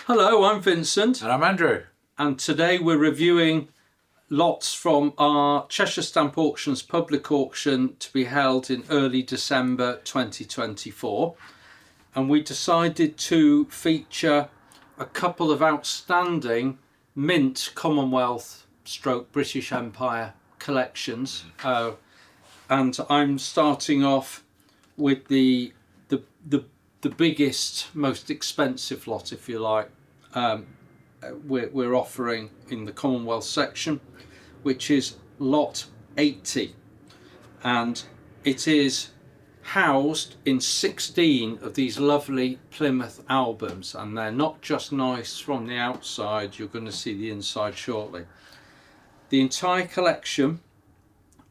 Hello, I'm Vincent. And I'm Andrew. And today we're reviewing lots from our Cheshire Stamp Auctions public auction to be held in early December 2024. And we decided to feature a couple of outstanding mint Commonwealth / British Empire collections. And I'm starting off with the biggest, most expensive lot, if you like, we're offering in the Commonwealth section, which is lot 80, and it is housed in 16 of these lovely Plymouth albums, and they're not just nice from the outside, you're going to see the inside shortly. The entire collection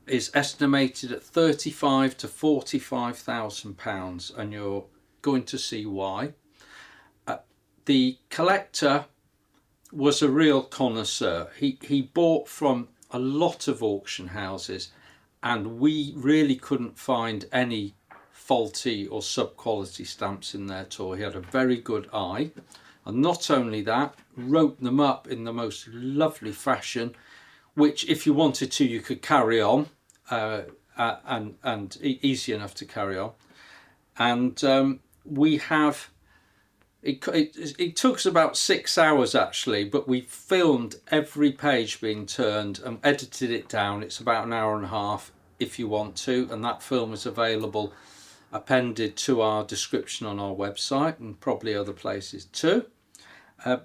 is estimated at £35,000 to £45,000, and you're going to see why. The collector was a real connoisseur. He bought from a lot of auction houses, and we really couldn't find any faulty or sub-quality stamps in there at all. He had a very good eye, and not only that, wrote them up in the most lovely fashion, which if you wanted to you could carry on, and easy enough to carry on. And we have it took us about 6 hours actually, but we filmed every page being turned and edited it down. It's about an hour and a half if you want to, and that film is available appended to our description on our website and probably other places too.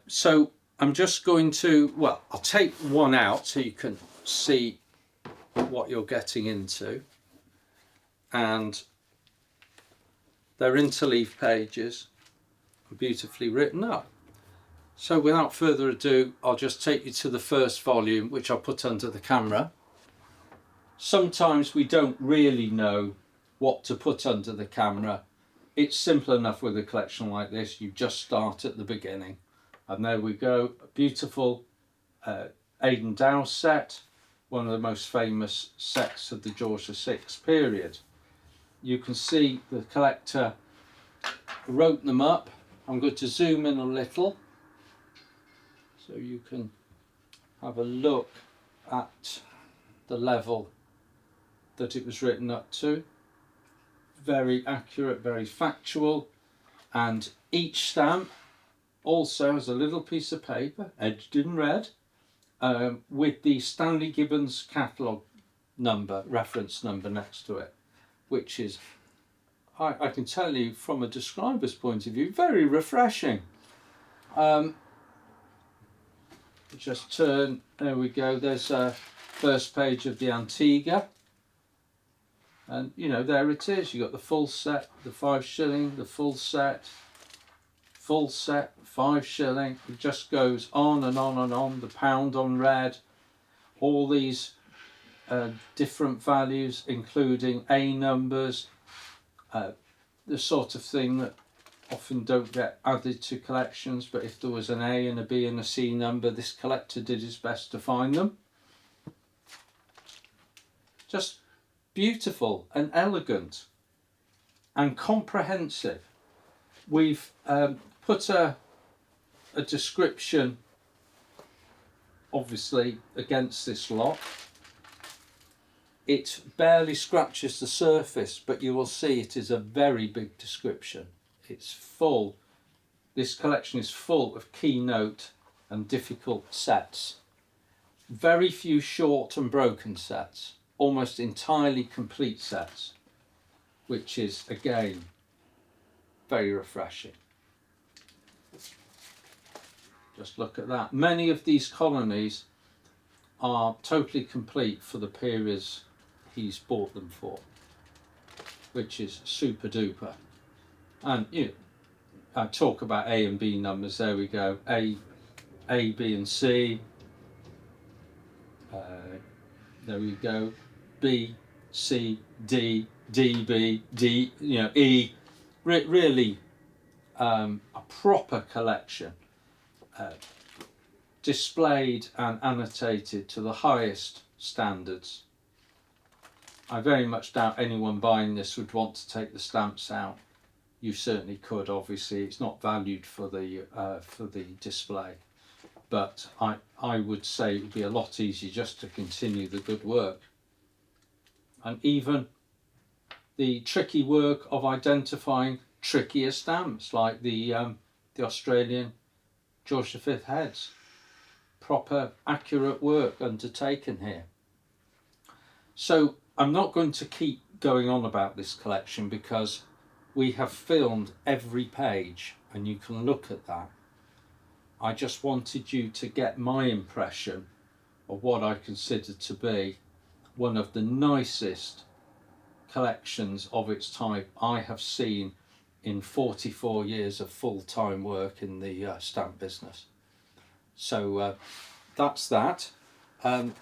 So I'm just going to, well, I'll take one out so you can see what you're getting into, and they're interleaf pages, beautifully written up. So without further ado, I'll just take you to the first volume, which I'll put under the camera. Sometimes we don't really know what to put under the camera. It's simple enough with a collection like this. You just start at the beginning, and there we go, a beautiful Aidan Dow set, one of the most famous sets of the George VI period. You can see the collector wrote them up. I'm going to zoom in a little so you can have a look at the level that it was written up to. Very accurate, very factual, and each stamp also has a little piece of paper edged in red with the Stanley Gibbons catalogue number, reference number next to it, which is, I can tell you from a describer's point of view, very refreshing. Just turn, there we go, there's a first page of the Antigua, and you know, there it is. You got the full set, the 5 shilling, the full set, 5 shilling. It just goes on and on and on. The pound on red, all these different values, including A numbers, the sort of thing that often don't get added to collections, but if there was an A and a B and a C number, this collector did his best to find them. Just beautiful and elegant and comprehensive. We've put a description obviously against this lot. It barely scratches the surface, but you will see it is a very big description. It's full. This collection is full of keynote and difficult sets. Very few short and broken sets. Almost entirely complete sets, which is again very refreshing. Just look at that. Many of these colonies are totally complete for the periods he's bought them for, which is super duper. And you know, I talk about A and B numbers. There we go. A, B and C. There we go. B, C, D, D, B, D. You know, E. Really, a proper collection, displayed and annotated to the highest standards. I very much doubt anyone buying this would want to take the stamps out. you certainly could. Obviously, it's not valued for the display, but I would say it would be a lot easier just to continue the good work. And even the tricky work of identifying trickier stamps, like the Australian George V heads. Proper, accurate work undertaken here. So I'm not going to keep going on about this collection because we have filmed every page and you can look at that. I just wanted you to get my impression of what I consider to be one of the nicest collections of its type I have seen in 44 years of full-time work in the stamp business. So that's that. And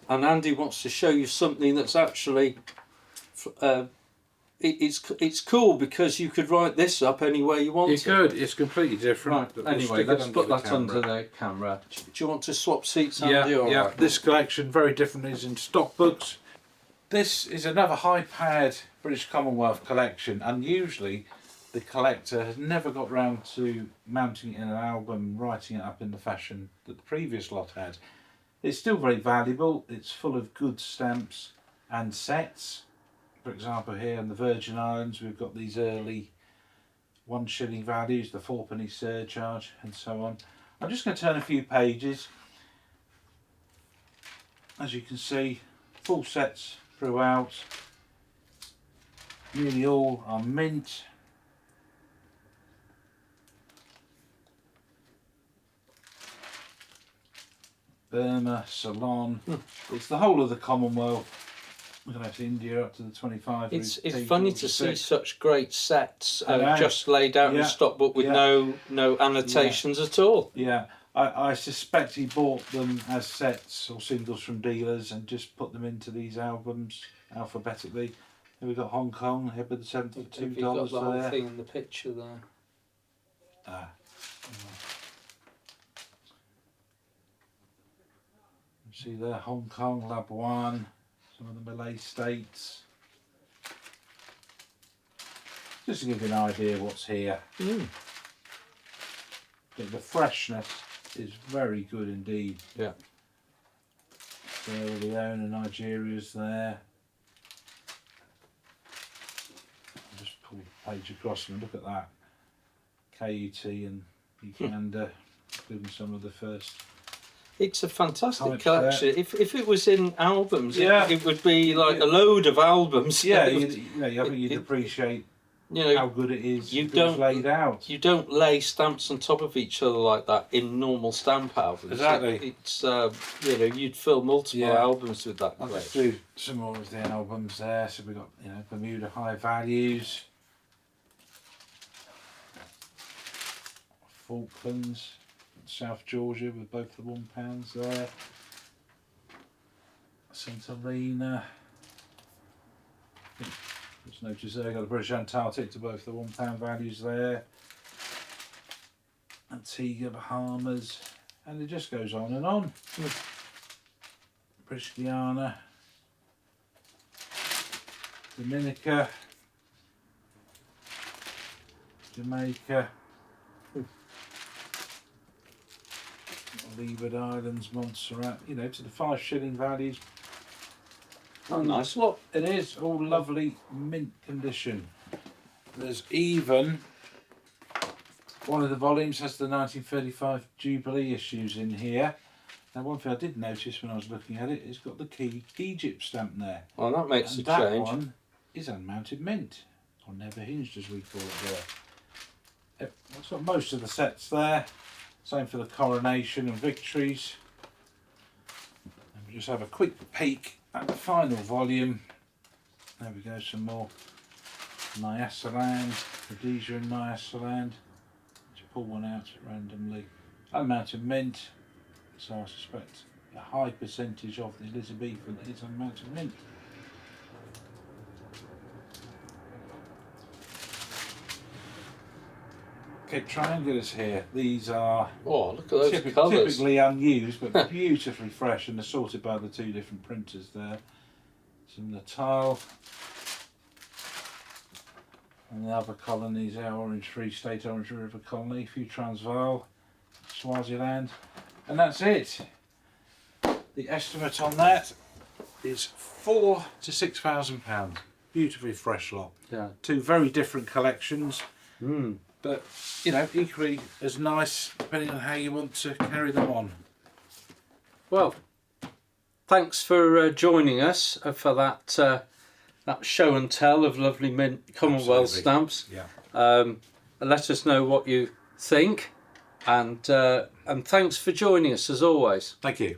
Andy wants to show you something that's actually it's cool because you could write this up any way you want. You could. It's completely different. Right. Anyway, let's put that under the camera. Do you want to swap seats, Andy? Yeah. Right? This collection, very different, is in stock books. This is another high-powered British Commonwealth collection. Unusually, the collector has never got round to mounting it in an album, writing it up in the fashion that the previous lot had. It's still very valuable. It's full of good stamps and sets. For example, here in the Virgin Islands, we've got these early 1 shilling values, the 4p surcharge, and so on. I'm just going to turn a few pages. As you can see, full sets throughout. Nearly all are mint. Burma, Ceylon. It's the whole of the Commonwealth. We're going to have to India up to the 25. It's funny to see such great sets just laid out in a stock book with no annotations at all. Yeah, I suspect he bought them as sets or singles from dealers and just put them into these albums alphabetically. Here we've got Hong Kong, here with the $72 You've got the whole thing in the picture there. See there, Hong Kong, Labuan, some of the Malay states. Just to give you an idea of what's here. But the freshness is very good indeed. Yeah. Sierra Leone and Nigeria's there. I'll just pull the page across and look at that. KUT and Uganda, including some of the first. It's a fantastic Types collection. If it was in albums, Yeah. it would be like a load of albums. Yeah, I think you'd appreciate how good it is. You if it was laid out. You don't lay stamps on top of each other like that in normal stamp albums. Exactly. It's you'd fill multiple albums with that. I'll just do some more of the albums there. So we've got Bermuda High Values, Falklands, South Georgia with both the £1 there, St Helena. Just notice there, got the British Antarctic to both the £1 values there, Antigua, Bahamas, and it just goes on and on. British Guiana, Dominica, Jamaica, Leeward Islands, Montserrat, to the 5 shilling values. Oh, nice lot. It is all lovely mint condition. There's even one of the volumes has the 1935 Jubilee issues in here. Now, one thing I did notice when I was looking at it, it's got the key Egypt stamp there. Well, that makes and a that change. One is unmounted mint, or never hinged as we call it there. That's got most of the sets there. Same for the coronation and victories. And we just have a quick peek at the final volume. There we go, some more Nyasaland, Rhodesia and Nyasaland. Just pull one out randomly. Unmounted mint, so I suspect a high percentage of the Elizabethan is unmounted mint. Okay, triangulars here. These are look at those colours. Typically unused, but beautifully fresh, and they're sorted by the 2 different printers there. Some Natal, And the other colonies, our Orange Free State, Orange River Colony, a few Transvaal, Swaziland, and that's it. The estimate on that is £4,000 to £6,000. Beautifully fresh lot. Yeah. Two very different collections, Mm. but you know, equally as nice depending on how you want to carry them on. Well, thanks for joining us for that that show and tell of lovely mint Commonwealth Absolutely. stamps. Yeah. Let us know what you think, and thanks for joining us as always. Thank you.